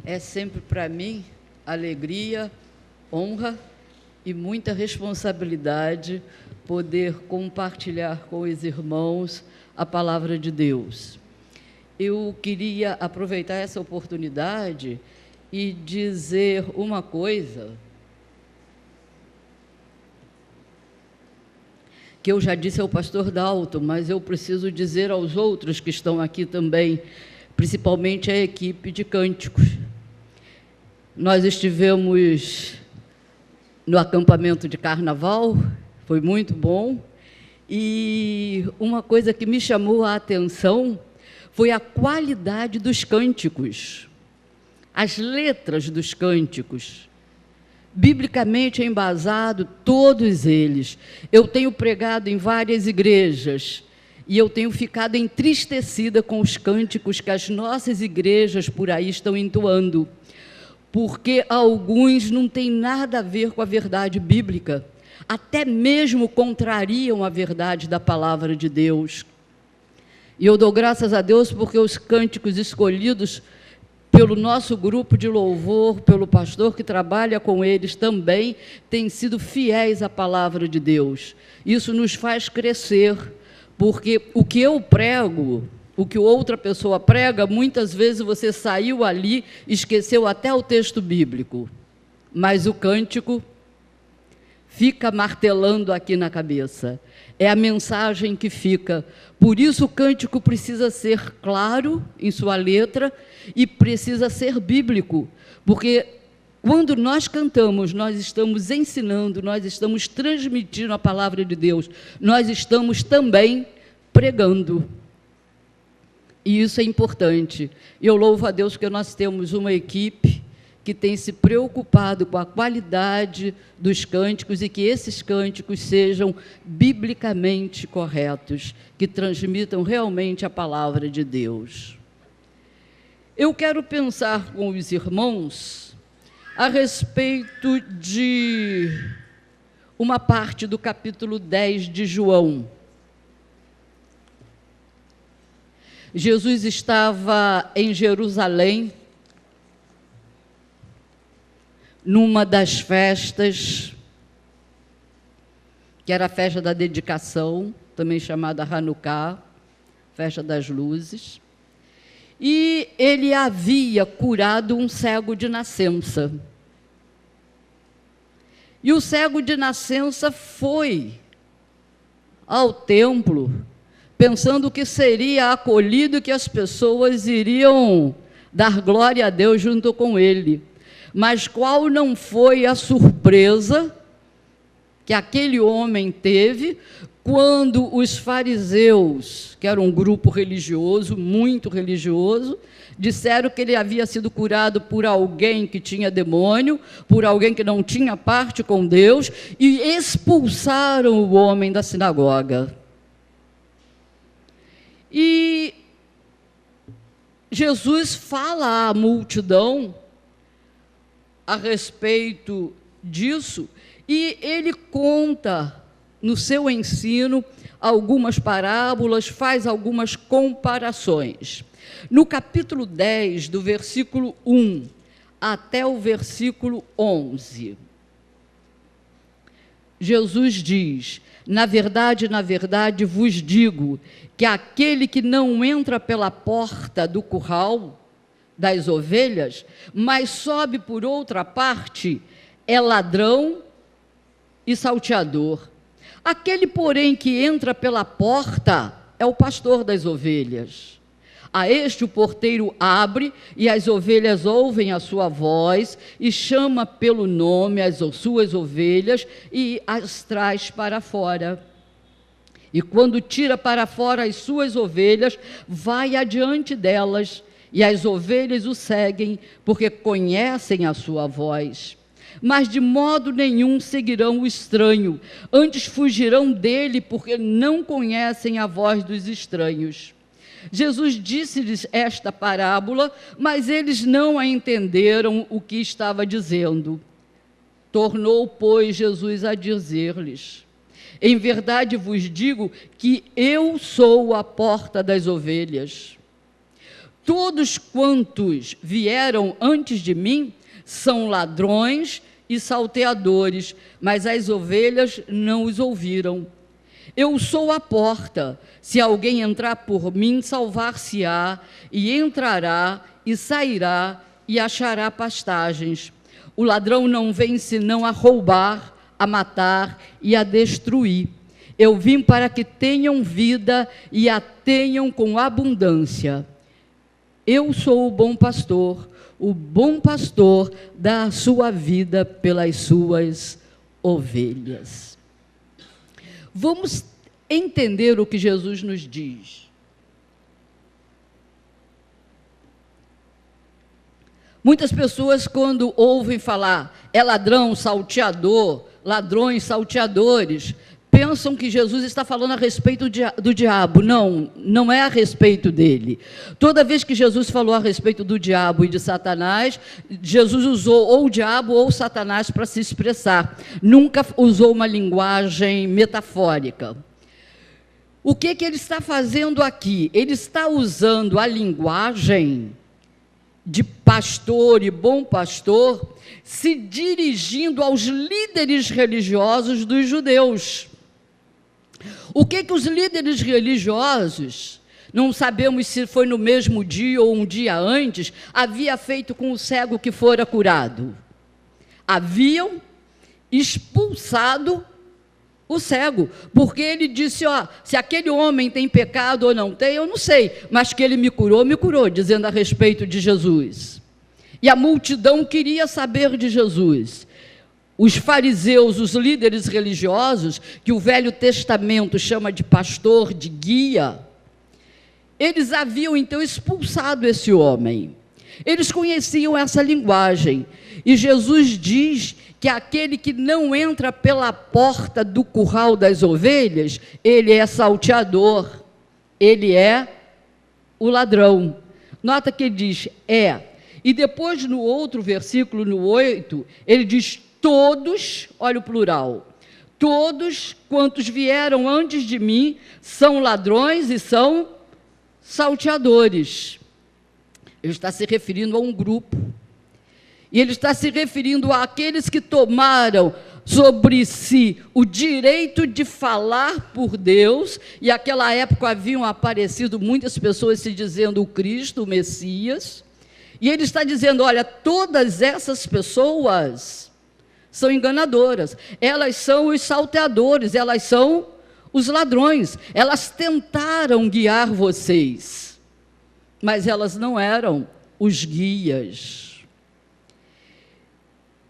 É sempre para mim alegria, honra e muita responsabilidade poder compartilhar com os irmãos a palavra de Deus. Eu queria aproveitar essa oportunidade e dizer uma coisa que eu já disse ao pastor Dalton, mas eu preciso dizer aos outros que estão aqui também, principalmente a equipe de cânticos. Nós estivemos no acampamento de carnaval, foi muito bom, e uma coisa que me chamou a atenção foi a qualidade dos cânticos, as letras dos cânticos, biblicamente embasado, todos eles. Eu tenho pregado em várias igrejas, e eu tenho ficado entristecida com os cânticos que as nossas igrejas por aí estão entoando, porque alguns não têm nada a ver com a verdade bíblica, até mesmo contrariam a verdade da palavra de Deus. E eu dou graças a Deus porque os cânticos escolhidos pelo nosso grupo de louvor, pelo pastor que trabalha com eles também, têm sido fiéis à palavra de Deus. Isso nos faz crescer, porque o que eu prego, o que outra pessoa prega, muitas vezes você saiu ali, esqueceu até o texto bíblico, mas o cântico fica martelando aqui na cabeça. É a mensagem que fica. Por isso o cântico precisa ser claro em sua letra e precisa ser bíblico, porque quando nós cantamos, nós estamos ensinando, nós estamos transmitindo a palavra de Deus, nós estamos também pregando. E isso é importante. Eu louvo a Deus porque nós temos uma equipe que tem se preocupado com a qualidade dos cânticos e que esses cânticos sejam biblicamente corretos, que transmitam realmente a palavra de Deus. Eu quero pensar com os irmãos a respeito de uma parte do capítulo 10 de João. Jesus estava em Jerusalém, numa das festas, que era a festa da dedicação, também chamada Hanukkah, festa das luzes, e ele havia curado um cego de nascença. E o cego de nascença foi ao templo, pensando que seria acolhido, que as pessoas iriam dar glória a Deus junto com ele. Mas qual não foi a surpresa que aquele homem teve quando os fariseus, que era um grupo religioso, muito religioso, disseram que ele havia sido curado por alguém que tinha demônio, por alguém que não tinha parte com Deus, e expulsaram o homem da sinagoga. E Jesus fala à multidão a respeito disso, e ele conta no seu ensino algumas parábolas, faz algumas comparações. No capítulo 10, do versículo 1 até o versículo 11, Jesus diz: na verdade, vos digo que aquele que não entra pela porta do curral das ovelhas, mas sobe por outra parte, é ladrão e salteador. Aquele, porém, que entra pela porta é o pastor das ovelhas. A este o porteiro abre, e as ovelhas ouvem a sua voz, e chama pelo nome as suas ovelhas, e as traz para fora. E quando tira para fora as suas ovelhas, vai adiante delas, e as ovelhas o seguem, porque conhecem a sua voz. Mas de modo nenhum seguirão o estranho, antes fugirão dele, porque não conhecem a voz dos estranhos. Jesus disse-lhes esta parábola, mas eles não a entenderam o que estava dizendo. Tornou, pois, Jesus a dizer-lhes: em verdade vos digo que eu sou a porta das ovelhas. Todos quantos vieram antes de mim são ladrões e salteadores, mas as ovelhas não os ouviram. Eu sou a porta. Se alguém entrar por mim, salvar-se-á, e entrará e sairá e achará pastagens. O ladrão não vem senão a roubar, a matar e a destruir. Eu vim para que tenham vida e a tenham com abundância. Eu sou o bom pastor dá a sua vida pelas suas ovelhas. Vamos entender o que Jesus nos diz. Muitas pessoas, quando ouvem falar é ladrão, salteador, ladrões, salteadores, pensam que Jesus está falando a respeito do diabo. Não, não é a respeito dele. Toda vez que Jesus falou a respeito do diabo e de Satanás, Jesus usou ou o diabo ou Satanás para se expressar. Nunca usou uma linguagem metafórica. O que ele está fazendo aqui? Ele está usando a linguagem de pastor e bom pastor, se dirigindo aos líderes religiosos dos judeus. O que os líderes religiosos, não sabemos se foi no mesmo dia ou um dia antes, havia feito com o cego que fora curado? Haviam expulsado o cego, porque ele disse, se aquele homem tem pecado ou não tem, eu não sei, mas que ele me curou, dizendo a respeito de Jesus. E a multidão queria saber de Jesus. Os fariseus, os líderes religiosos, que o Velho Testamento chama de pastor, de guia, eles haviam então expulsado esse homem. Eles conheciam essa linguagem. E Jesus diz que aquele que não entra pela porta do curral das ovelhas, ele é salteador, ele é o ladrão. Nota que ele diz, E depois, no outro versículo, no 8, ele diz, todos, olha o plural, todos quantos vieram antes de mim são ladrões e são salteadores. Ele está se referindo a um grupo. E ele está se referindo àqueles que tomaram sobre si o direito de falar por Deus, e naquela época haviam aparecido muitas pessoas se dizendo o Cristo, o Messias, e ele está dizendo, olha, todas essas pessoas são enganadoras, elas são os salteadores, elas são os ladrões, elas tentaram guiar vocês, mas elas não eram os guias.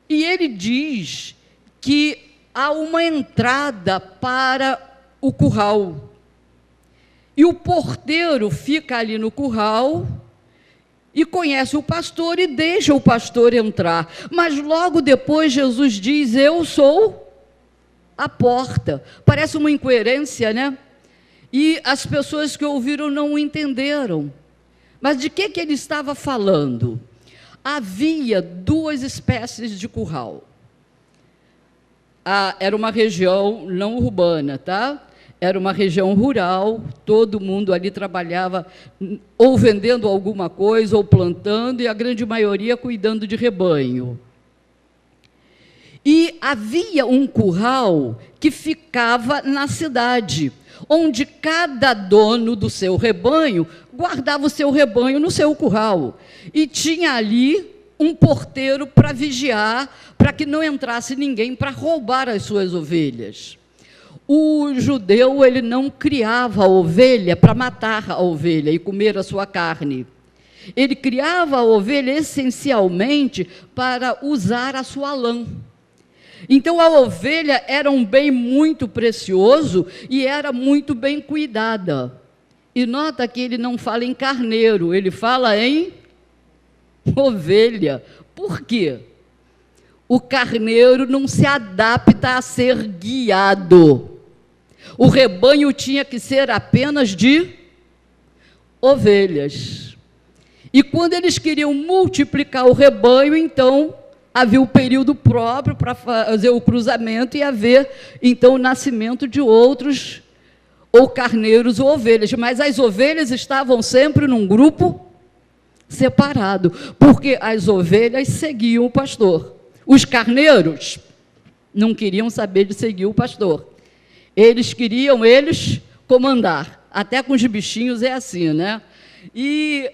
E ele diz que há uma entrada para o curral. E o porteiro fica ali no curral e conhece o pastor e deixa o pastor entrar. Mas logo depois Jesus diz, eu sou a porta. Parece uma incoerência, né? E as pessoas que ouviram não entenderam. Mas de que ele estava falando? Havia duas espécies de curral. Era uma região não urbana, tá? Era uma região rural, todo mundo ali trabalhava ou vendendo alguma coisa, ou plantando, e a grande maioria cuidando de rebanho. E havia um curral que ficava na cidade, onde cada dono do seu rebanho guardava o seu rebanho no seu curral. E tinha ali um porteiro para vigiar, para que não entrasse ninguém para roubar as suas ovelhas. O judeu, ele não criava a ovelha para matar a ovelha e comer a sua carne. Ele criava a ovelha essencialmente para usar a sua lã. Então, a ovelha era um bem muito precioso e era muito bem cuidada. E nota que ele não fala em carneiro, ele fala em ovelha. Por quê? O carneiro não se adapta a ser guiado. O rebanho tinha que ser apenas de ovelhas. E quando eles queriam multiplicar o rebanho, então havia o período próprio para fazer o cruzamento e haver, então, o nascimento de outros, ou carneiros ou ovelhas. Mas as ovelhas estavam sempre num grupo separado, porque as ovelhas seguiam o pastor. Os carneiros não queriam saber de seguir o pastor. Eles queriam comandar. Até com os bichinhos é assim, né? E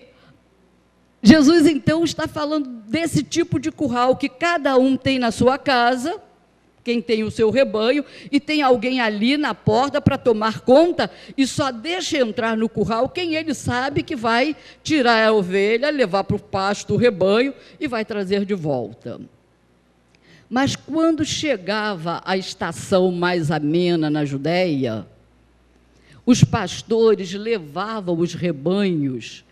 Jesus, então, está falando desse tipo de curral que cada um tem na sua casa, quem tem o seu rebanho, e tem alguém ali na porta para tomar conta, e só deixa entrar no curral quem ele sabe que vai tirar a ovelha, levar para o pasto o rebanho e vai trazer de volta. Mas quando chegava a estação mais amena na Judéia, os pastores levavam os rebanhos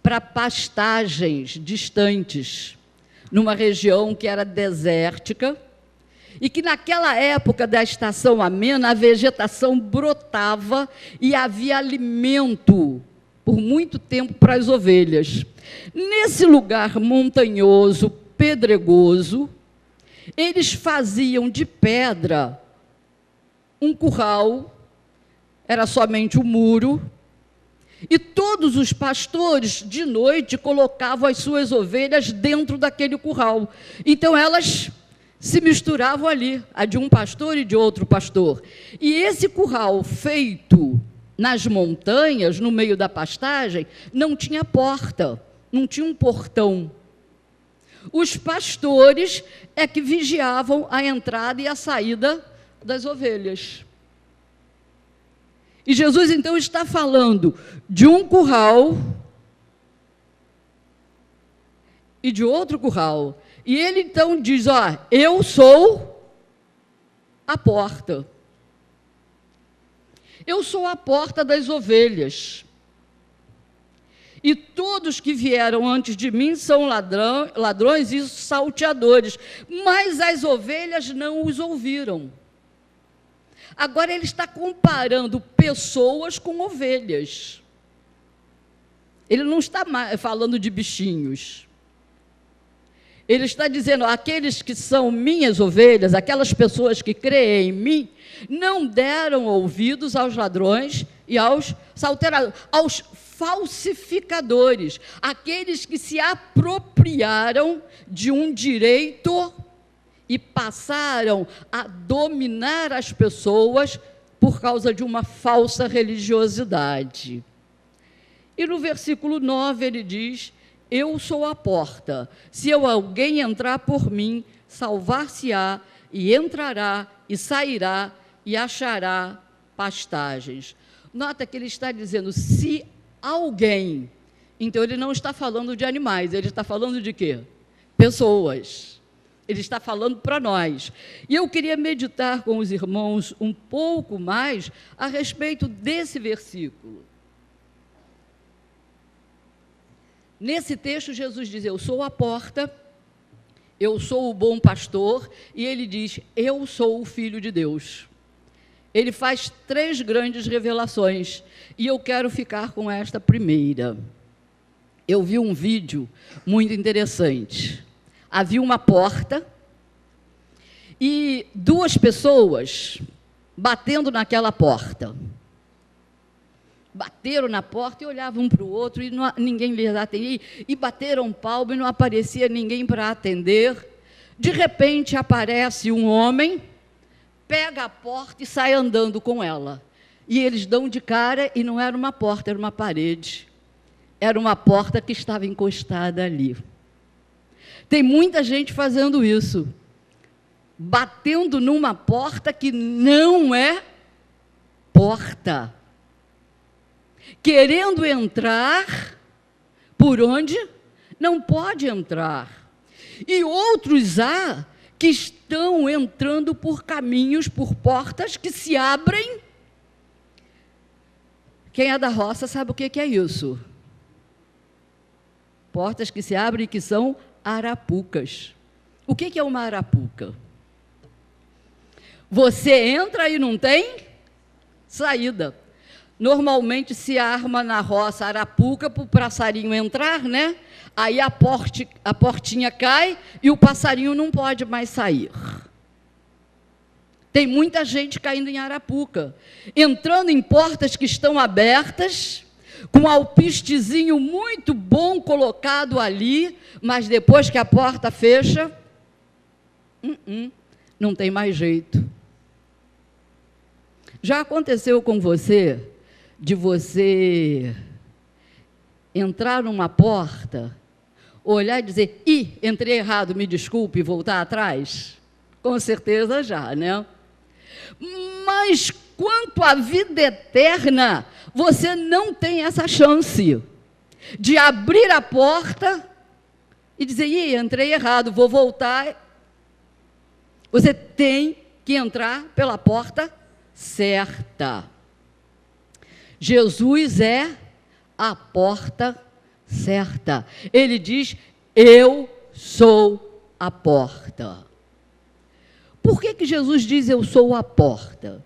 para pastagens distantes, numa região que era desértica, e que naquela época da estação amena, a vegetação brotava e havia alimento por muito tempo para as ovelhas. Nesse lugar montanhoso, pedregoso, eles faziam de pedra um curral, era somente um muro, e todos os pastores, de noite, colocavam as suas ovelhas dentro daquele curral. Então, elas se misturavam ali, a de um pastor e de outro pastor. E esse curral feito nas montanhas, no meio da pastagem, não tinha porta, não tinha um portão. Os pastores é que vigiavam a entrada e a saída das ovelhas. E Jesus, então, está falando de um curral e de outro curral. E ele, então, diz, eu sou a porta. Eu sou a porta das ovelhas. E todos que vieram antes de mim são ladrões e salteadores, mas as ovelhas não os ouviram. Agora ele está comparando pessoas com ovelhas. Ele não está falando de bichinhos. Ele está dizendo, aqueles que são minhas ovelhas, aquelas pessoas que creem em mim, não deram ouvidos aos ladrões e aos salteadores, aos falsificadores, aqueles que se apropriaram de um direito e passaram a dominar as pessoas por causa de uma falsa religiosidade. E no versículo 9 ele diz, eu sou a porta, se alguém entrar por mim, salvar-se-á, e entrará, e sairá, e achará pastagens. Nota que ele está dizendo, se alguém, então ele não está falando de animais, ele está falando de quê? Pessoas. Ele está falando para nós. E eu queria meditar com os irmãos um pouco mais a respeito desse versículo. Nesse texto, Jesus diz, eu sou a porta, eu sou o bom pastor, e ele diz, eu sou o Filho de Deus. Ele faz 3 grandes revelações, e eu quero ficar com esta primeira. Eu vi um vídeo muito interessante. Havia uma porta, e 2 pessoas batendo naquela porta. Bateram na porta e olhavam um para o outro, e ninguém lhes atendia, e bateram palma e não aparecia ninguém para atender. De repente aparece um homem, pega a porta e sai andando com ela. E eles dão de cara, e não era uma porta, era uma parede. Era uma porta que estava encostada ali. Tem muita gente fazendo isso, batendo numa porta que não é porta, querendo entrar por onde não pode entrar. E outros há que estão entrando por caminhos, por portas que se abrem. Quem é da roça sabe o que é isso. Portas que se abrem e que são arapucas. O que é uma arapuca? Você entra e não tem saída. Normalmente se arma na roça arapuca para o passarinho entrar, né? Aí a portinha cai e o passarinho não pode mais sair. Tem muita gente caindo em arapuca, entrando em portas que estão abertas, com um alpistezinho muito bom colocado ali, mas depois que a porta fecha, não tem mais jeito. Já aconteceu com você, de você entrar numa porta, olhar e dizer, entrei errado, me desculpe, e voltar atrás? Com certeza já, né? Mas quanto à vida eterna, você não tem essa chance de abrir a porta e dizer, entrei errado, vou voltar. Você tem que entrar pela porta certa. Jesus é a porta certa. Ele diz, eu sou a porta. Por que Jesus diz, eu sou a porta?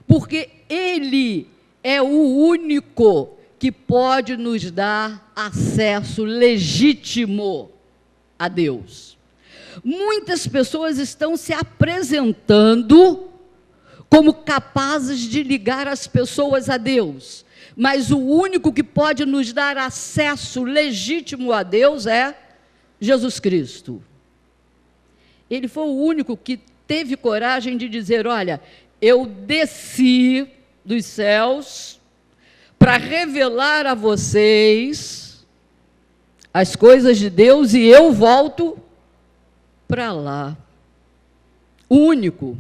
Porque Ele é o único que pode nos dar acesso legítimo a Deus. Muitas pessoas estão se apresentando como capazes de ligar as pessoas a Deus, mas o único que pode nos dar acesso legítimo a Deus é Jesus Cristo. Ele foi o único que teve coragem de dizer, olha, eu desci dos céus para revelar a vocês as coisas de Deus e eu volto para lá. O único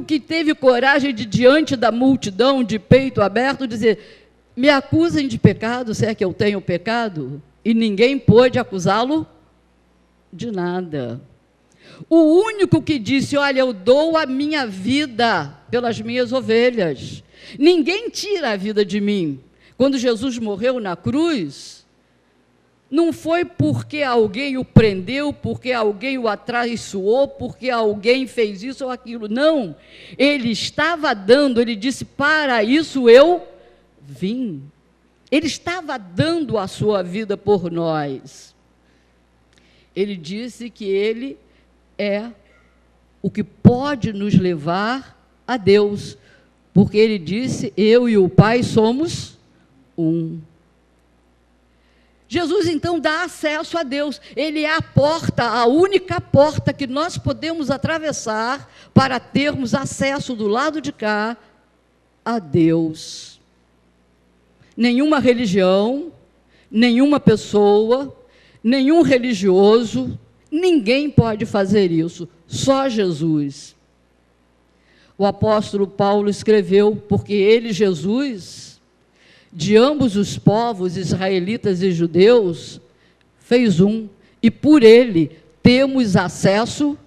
que teve coragem de, diante da multidão, de peito aberto, dizer, me acusem de pecado, se é que eu tenho pecado? E ninguém pôde acusá-lo de nada. O único que disse, olha, eu dou a minha vida pelas minhas ovelhas. Ninguém tira a vida de mim. Quando Jesus morreu na cruz, não foi porque alguém o prendeu, porque alguém o atraiçoou, porque alguém fez isso ou aquilo. Não. Ele estava dando, ele disse, para isso eu vim. Ele estava dando a sua vida por nós. Ele disse que ele é o que pode nos levar a Deus, porque ele disse, eu e o Pai somos um. Jesus, então, dá acesso a Deus. Ele é a porta, a única porta que nós podemos atravessar para termos acesso do lado de cá a Deus. Nenhuma religião, nenhuma pessoa, nenhum religioso, ninguém pode fazer isso, só Jesus. O apóstolo Paulo escreveu, porque ele, Jesus, de ambos os povos, israelitas e judeus, fez um, e por ele temos acesso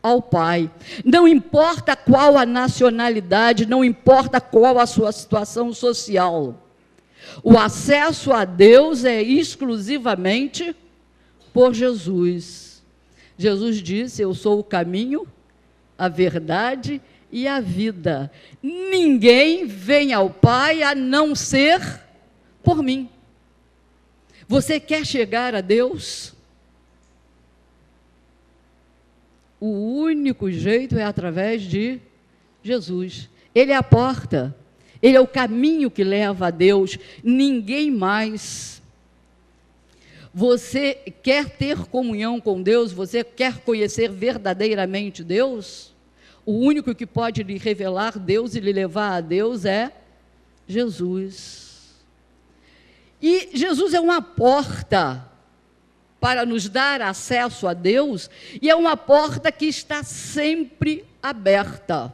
ao Pai. Não importa qual a nacionalidade, não importa qual a sua situação social, o acesso a Deus é exclusivamente por Jesus. Jesus disse, eu sou o caminho, a verdade e a vida. Ninguém vem ao Pai a não ser por mim. Você quer chegar a Deus? O único jeito é através de Jesus. Ele é a porta. Ele é o caminho que leva a Deus. Ninguém mais. Você quer ter comunhão com Deus? Você quer conhecer verdadeiramente Deus? O único que pode lhe revelar Deus e lhe levar a Deus é Jesus. E Jesus é uma porta para nos dar acesso a Deus, e é uma porta que está sempre aberta.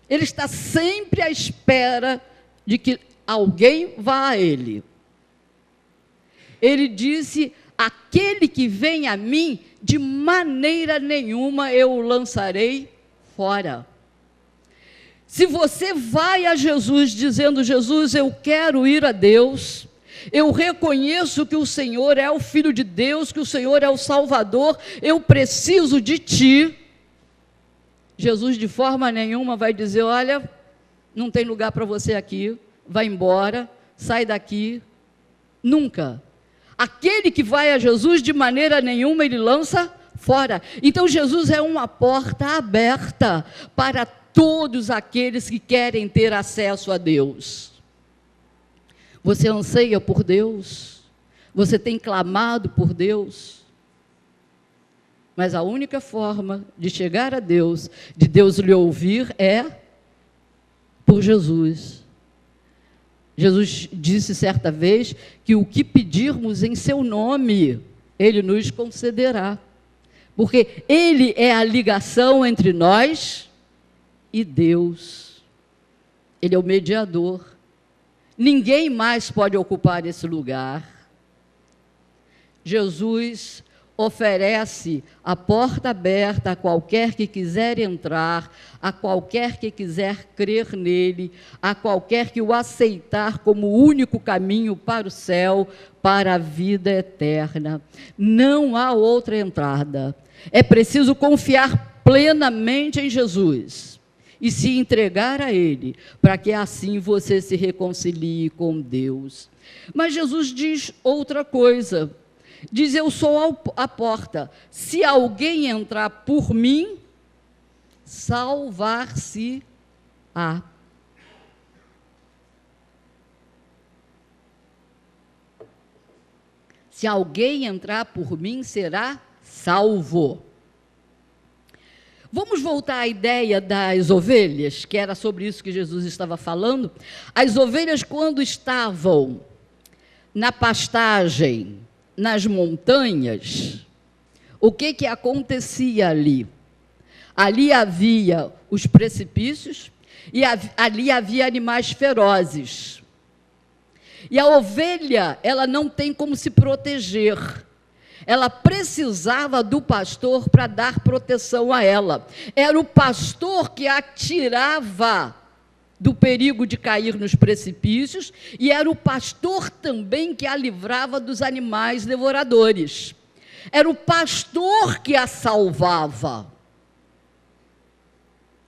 Ele está sempre à espera de que alguém vá a Ele. Ele disse, aquele que vem a mim, de maneira nenhuma eu o lançarei fora. Se você vai a Jesus dizendo, Jesus, eu quero ir a Deus, eu reconheço que o Senhor é o Filho de Deus, que o Senhor é o Salvador, eu preciso de Ti. Jesus de forma nenhuma vai dizer, olha, não tem lugar para você aqui, vai embora, sai daqui. Nunca. Aquele que vai a Jesus, de maneira nenhuma, ele lança fora. Então, Jesus é uma porta aberta para todos aqueles que querem ter acesso a Deus. Você anseia por Deus? Você tem clamado por Deus? Mas a única forma de chegar a Deus, de Deus lhe ouvir, é por Jesus. Jesus disse certa vez que o que pedirmos em seu nome, Ele nos concederá. Porque Ele é a ligação entre nós e Deus. Ele é o mediador. Ninguém mais pode ocupar esse lugar. Jesus oferece a porta aberta a qualquer que quiser entrar, a qualquer que quiser crer nele, a qualquer que o aceitar como o único caminho para o céu, para a vida eterna. Não há outra entrada. É preciso confiar plenamente em Jesus e se entregar a Ele, para que assim você se reconcilie com Deus. Mas Jesus diz outra coisa. Diz: eu sou a porta. Se alguém entrar por mim, salvar-se-á. Se alguém entrar por mim, será salvo. Vamos voltar à ideia das ovelhas, que era sobre isso que Jesus estava falando. As ovelhas, quando estavam na pastagem, nas montanhas, o que acontecia ali? Ali havia os precipícios e ali havia animais ferozes. E a ovelha, ela não tem como se proteger. Ela precisava do pastor para dar proteção a ela. Era o pastor que a tirava do perigo de cair nos precipícios, e era o pastor também que a livrava dos animais devoradores. Era o pastor que a salvava.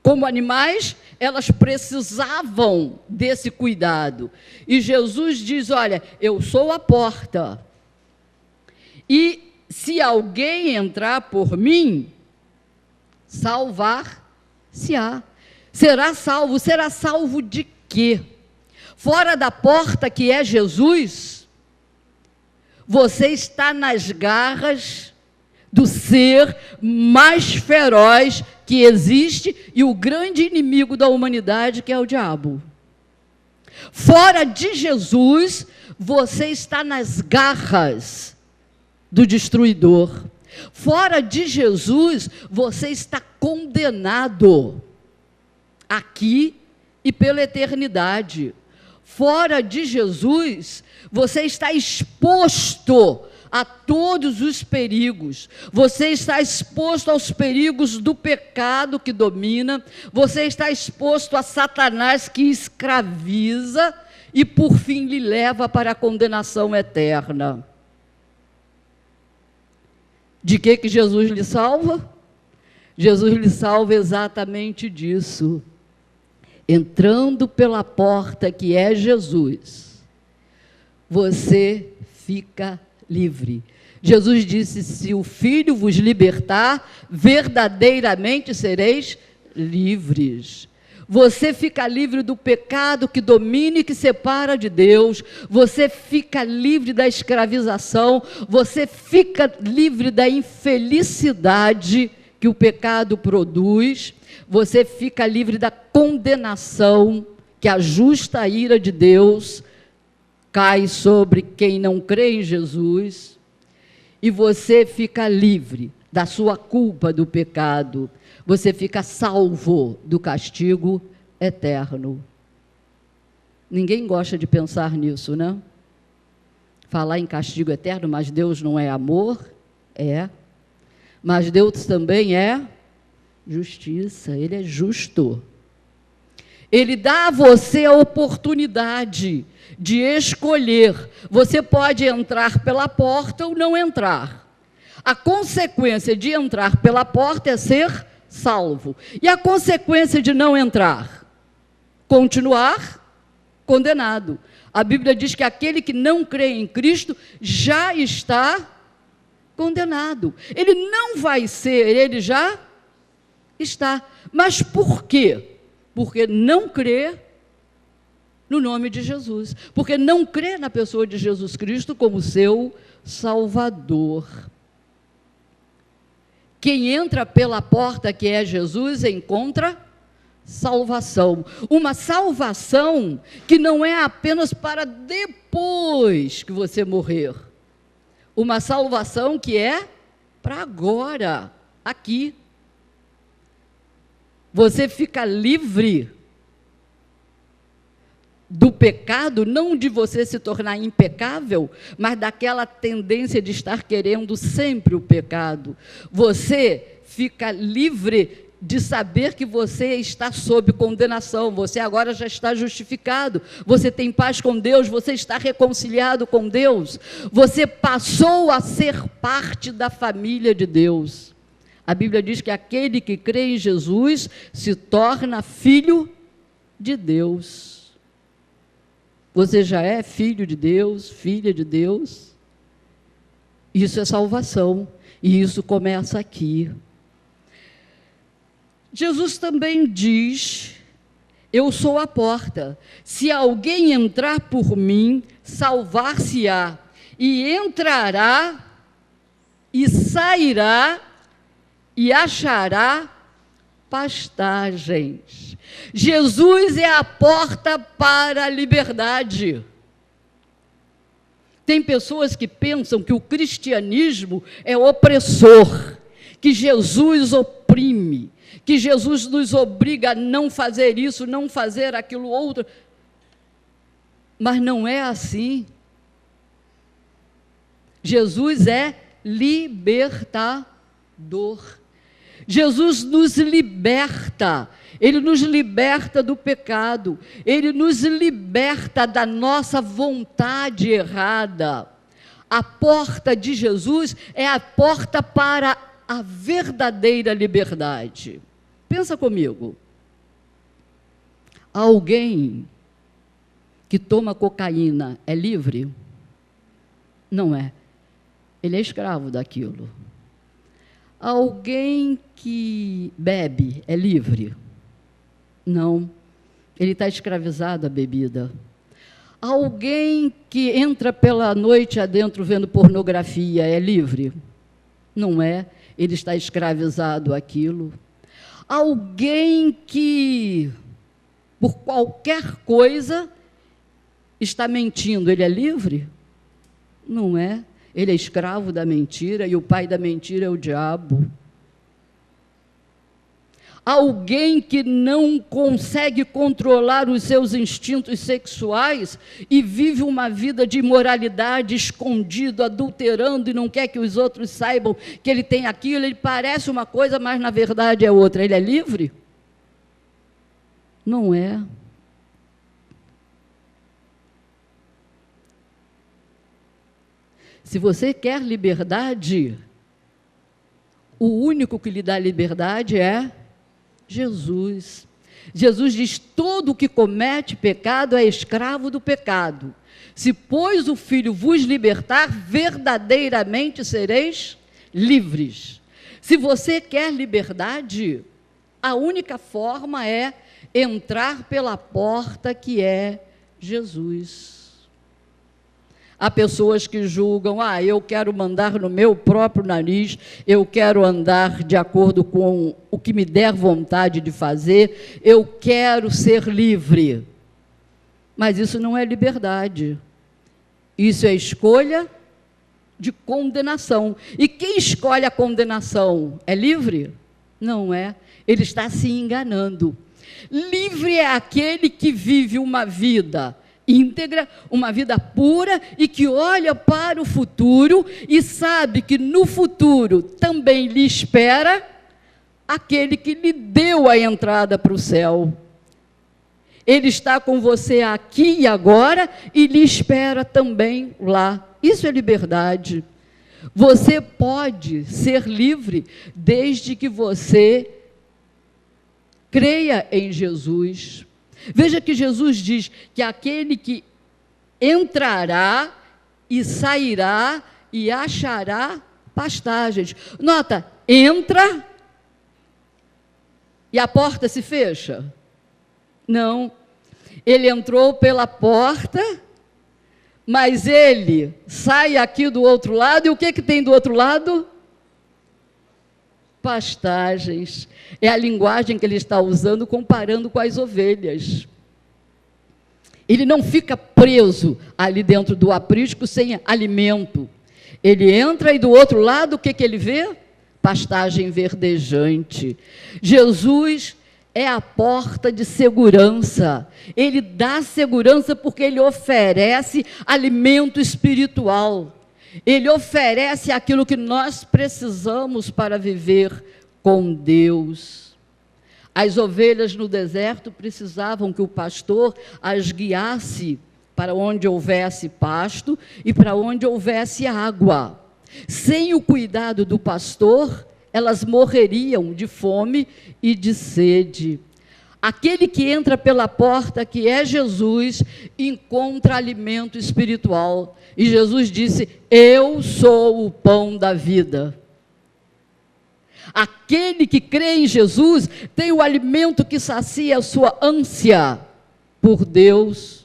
Como animais, elas precisavam desse cuidado. E Jesus diz: olha, eu sou a porta. E se alguém entrar por mim, salvar-se-á. Será salvo de quê? Fora da porta que é Jesus, você está nas garras do ser mais feroz que existe e o grande inimigo da humanidade, que é o diabo. Fora de Jesus, você está nas garras do destruidor. Fora de Jesus, você está condenado aqui e pela eternidade. Fora de Jesus, você está exposto a todos os perigos. Você está exposto aos perigos do pecado que domina. Você está exposto a Satanás, que escraviza e, por fim, lhe leva para a condenação eterna. De que Jesus lhe salva? Jesus lhe salva exatamente disso. Entrando pela porta que é Jesus, você fica livre. Jesus disse: se o Filho vos libertar, verdadeiramente sereis livres. Você fica livre do pecado que domina e que separa de Deus. Você fica livre da escravização. Você fica livre da infelicidade que o pecado produz. Você fica livre da condenação que a justa ira de Deus cai sobre quem não crê em Jesus. E você fica livre da sua culpa do pecado. Você fica salvo do castigo eterno. Ninguém gosta de pensar nisso, né? Falar em castigo eterno, mas Deus não é amor? É. Mas Deus também é justiça, Ele é justo. Ele dá a você a oportunidade de escolher. Você pode entrar pela porta ou não entrar. A consequência de entrar pela porta é ser salvo. E a consequência de não entrar? Continuar condenado. A Bíblia diz que aquele que não crê em Cristo já está condenado. Ele não vai ser, ele já está. Mas por quê? porque não crê no nome de Jesus, porque não crê na pessoa de Jesus Cristo como seu Salvador. Quem entra pela porta que é Jesus encontra salvação. Uma salvação que não é apenas para depois que você morrer. Uma salvação que é para agora, aqui. Você fica livre do pecado, não de você se tornar impecável, mas daquela tendência de estar querendo sempre o pecado. Você fica livre de saber que você está sob condenação, você agora já está justificado, você tem paz com Deus, você está reconciliado com Deus, você passou a ser parte da família de Deus. A Bíblia diz que aquele que crê em Jesus se torna filho de Deus. Você já é filho de Deus, filha de Deus. Isso é salvação, e isso começa aqui. Jesus também diz: eu sou a porta, se alguém entrar por mim, salvar-se-á, e entrará, e sairá, e achará pastagens. Jesus é a porta para a liberdade. Tem pessoas que pensam que o cristianismo é opressor, que Jesus oprime, que Jesus nos obriga a não fazer isso, não fazer aquilo outro. Mas não é assim. Jesus é libertador. Jesus nos liberta, Ele nos liberta do pecado, Ele nos liberta da nossa vontade errada. A porta de Jesus é a porta para a verdadeira liberdade. Pensa comigo. Alguém que toma cocaína é livre? Não é. Ele é escravo daquilo. Alguém que bebe é livre? Não, ele está escravizado à bebida. Alguém que entra pela noite adentro vendo pornografia é livre? Não é, ele está escravizado àquilo. Alguém que, por qualquer coisa, está mentindo, ele é livre? Não é. Ele é escravo da mentira e o pai da mentira é o diabo. Alguém que não consegue controlar os seus instintos sexuais e vive uma vida de imoralidade, escondido, adulterando e não quer que os outros saibam que ele tem aquilo, ele parece uma coisa, mas na verdade é outra. Ele é livre? Não é. Se você quer liberdade, o único que lhe dá liberdade é Jesus. Jesus diz: todo o que comete pecado é escravo do pecado. Se, pois, o Filho vos libertar, verdadeiramente sereis livres. Se você quer liberdade, a única forma é entrar pela porta que é Jesus. Há pessoas que julgam: eu quero mandar no meu próprio nariz, eu quero andar de acordo com o que me der vontade de fazer, eu quero ser livre. Mas isso não é liberdade. Isso é escolha de condenação. E quem escolhe a condenação é livre? Não é. Ele está se enganando. Livre é aquele que vive uma vida íntegra, uma vida pura e que olha para o futuro e sabe que no futuro também lhe espera aquele que lhe deu a entrada para o céu. Ele está com você aqui e agora e lhe espera também lá. Isso é liberdade. Você pode ser livre desde que você creia em Jesus. Veja que Jesus diz que aquele que entrará e sairá e achará pastagens. Nota, entra e a porta se fecha. Não. Ele entrou pela porta, mas ele sai aqui do outro lado, e o que tem do outro lado? Pastagens. É a linguagem que ele está usando, comparando com as ovelhas. Ele não fica preso ali dentro do aprisco sem alimento. Ele entra e do outro lado, o que ele vê? Pastagem verdejante. Jesus é a porta de segurança. Ele dá segurança porque ele oferece alimento espiritual. Ele oferece aquilo que nós precisamos para viver com Deus. As ovelhas no deserto precisavam que o pastor as guiasse para onde houvesse pasto e para onde houvesse água. Sem o cuidado do pastor, elas morreriam de fome e de sede. Aquele que entra pela porta, que é Jesus, encontra alimento espiritual. E Jesus disse: eu sou o pão da vida. Aquele que crê em Jesus tem o alimento que sacia a sua ânsia por Deus.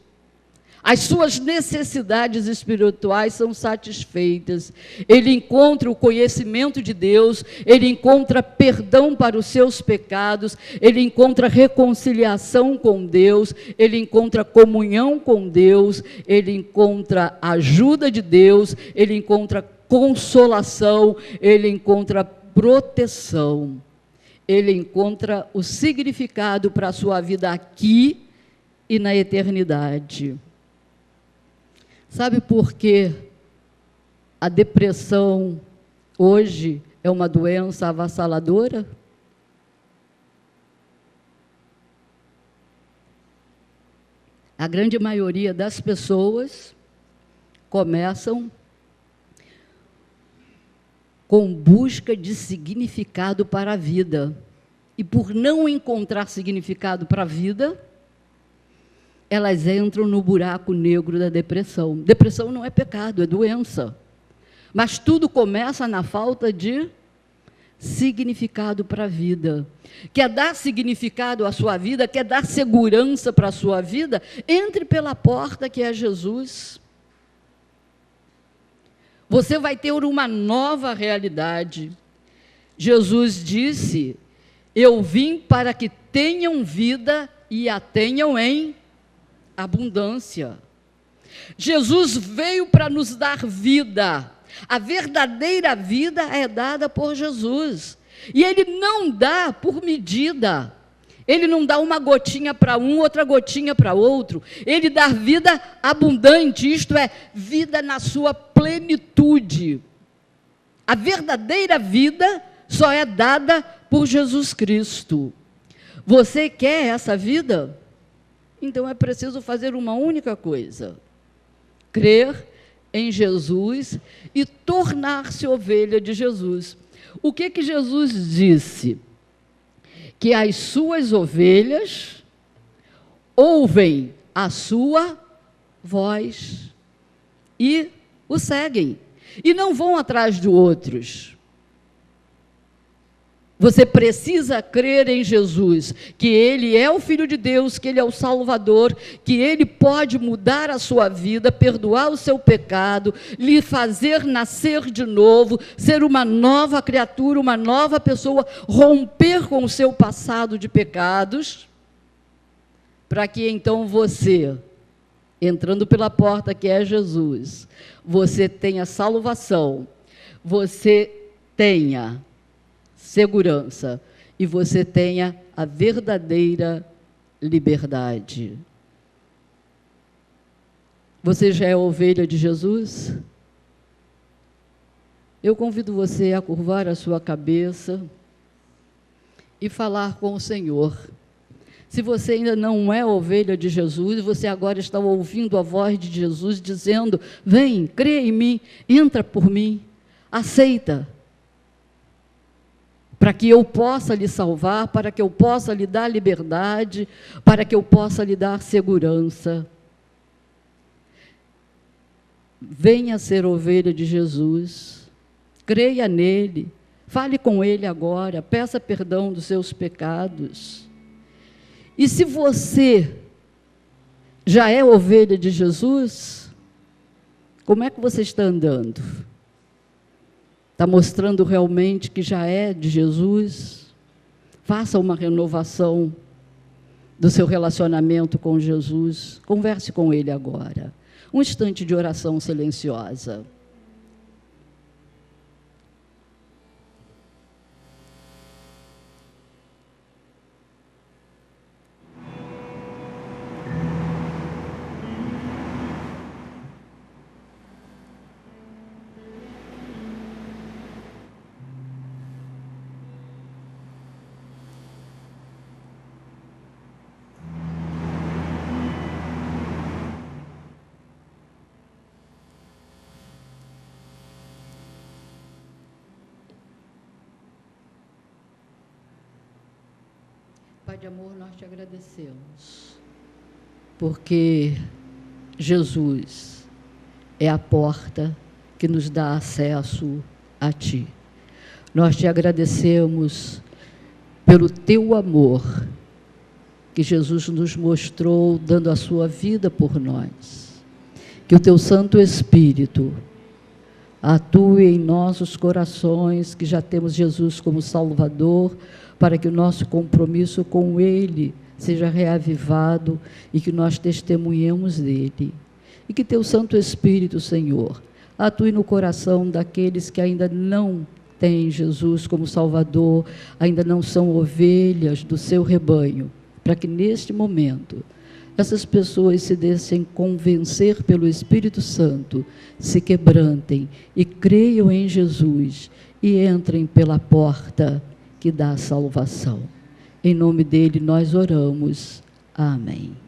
As suas necessidades espirituais são satisfeitas. Ele encontra o conhecimento de Deus, ele encontra perdão para os seus pecados, ele encontra reconciliação com Deus, ele encontra comunhão com Deus, ele encontra ajuda de Deus, ele encontra consolação, ele encontra proteção. Ele encontra o significado para a sua vida aqui e na eternidade. Sabe por que a depressão hoje é uma doença avassaladora? A grande maioria das pessoas começam com busca de significado para a vida. E por não encontrar significado para a vida, elas entram no buraco negro da depressão. Depressão não é pecado, é doença. Mas tudo começa na falta de significado para a vida. Quer dar significado à sua vida, quer dar segurança para a sua vida? Entre pela porta que é Jesus. Você vai ter uma nova realidade. Jesus disse: eu vim para que tenham vida e a tenham em abundância. Jesus veio para nos dar vida. A verdadeira vida é dada por Jesus. E Ele não dá por medida. Ele não dá uma gotinha para um, outra gotinha para outro. Ele dá vida abundante, isto é, vida na sua plenitude. A verdadeira vida só é dada por Jesus Cristo. Você quer essa vida? Então é preciso fazer uma única coisa: crer em Jesus e tornar-se ovelha de Jesus. O que Jesus disse? Que as suas ovelhas ouvem a sua voz e o seguem, e não vão atrás de outros. Você precisa crer em Jesus, que Ele é o Filho de Deus, que Ele é o Salvador, que Ele pode mudar a sua vida, perdoar o seu pecado, lhe fazer nascer de novo, ser uma nova criatura, uma nova pessoa, romper com o seu passado de pecados, para que então você, entrando pela porta que é Jesus, você tenha salvação, você tenha segurança e você tenha a verdadeira liberdade. Você já é ovelha de Jesus? Eu convido você a curvar a sua cabeça e falar com o Senhor. Se você ainda não é ovelha de Jesus, você agora está ouvindo a voz de Jesus dizendo: vem, crê em mim, entra por mim, aceita, para que eu possa lhe salvar, para que eu possa lhe dar liberdade, para que eu possa lhe dar segurança. Venha ser ovelha de Jesus, creia nele, fale com ele agora, peça perdão dos seus pecados. E se você já é ovelha de Jesus, como é que você está andando? Está mostrando realmente que já é de Jesus? Faça uma renovação do seu relacionamento com Jesus. Converse com Ele agora. Um instante de oração silenciosa. Pai de amor, nós te agradecemos, porque Jesus é a porta que nos dá acesso a Ti. Nós te agradecemos pelo Teu amor, que Jesus nos mostrou, dando a sua vida por nós. Que o Teu Santo Espírito atue em nossos corações, que já temos Jesus como Salvador, para que o nosso compromisso com Ele seja reavivado e que nós testemunhemos dele. E que Teu Santo Espírito, Senhor, atue no coração daqueles que ainda não têm Jesus como Salvador, ainda não são ovelhas do Seu rebanho, para que neste momento essas pessoas se deixem convencer pelo Espírito Santo, se quebrantem e creiam em Jesus e entrem pela porta que dá a salvação. Em nome dele nós oramos. Amém.